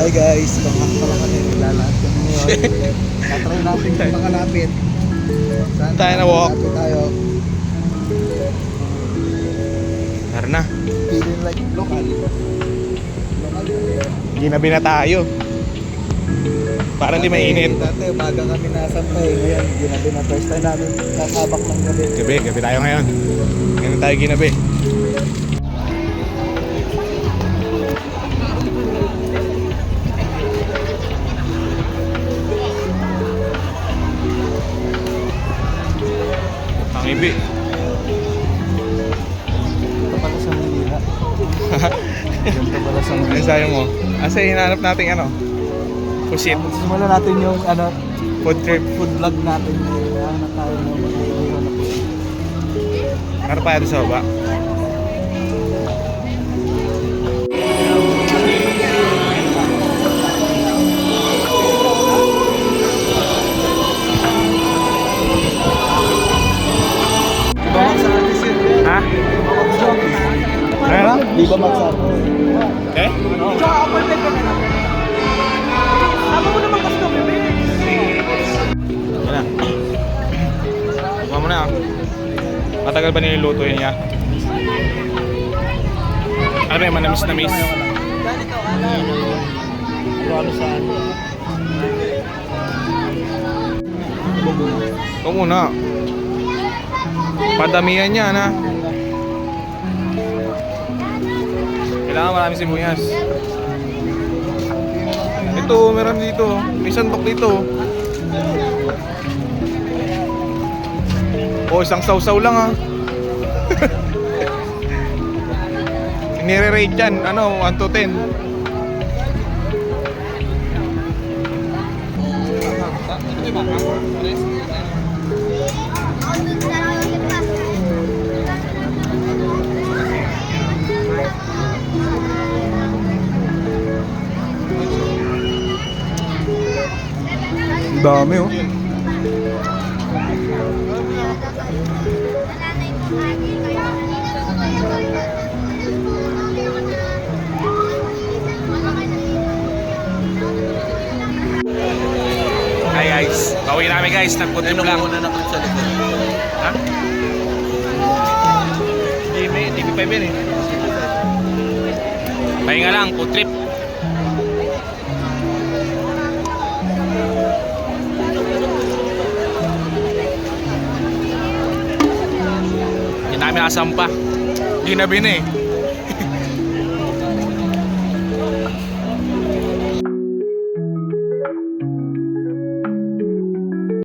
Hi guys, bangkak pala kami, naglalakad kami ngayon. Tatry natin kung makalapit. Saan Tayo na walk. malapit tayo? Tara na. Feeling like local. Ginabi na tayo. Para hindi mainit. Dati, umaga kami nasampay. Ngayon, ginabi na first time namin nakabak ng gabi. Gabi tayo ngayon. Ngayon tayo ginabi. Ang ibi. Ito pala sa Manila. Ito pala sa Ano Manila. sayo mo? Asa hinahanap natin ano? Pusit. Simulan natin yung Food trip. food vlog natin. Kaya tayo na mag-iiwan na po. Ano pa yata sa baba? Ha? Ano? Di ba magsabi? Eh? Yan na. Buka mo na ah. Matagal ba niluluto yun niya? Ano ba yung manamis-namis? Ano saan? Ito muna. Padamihan niya na. Kailangan maraming sibuyas. Ito, meron dito. May sandok dito. O, isang sausaw lang ah. Nire-rate yan, ano, 1 to 10. Ang dami oh. Hi guys, pauwi namin guys, nagputrip lang. Muna na sa likod. Ha? TV5 yan eh. Pahinga lang, food trip. Hindi namin nakasampa. Ginabi na eh.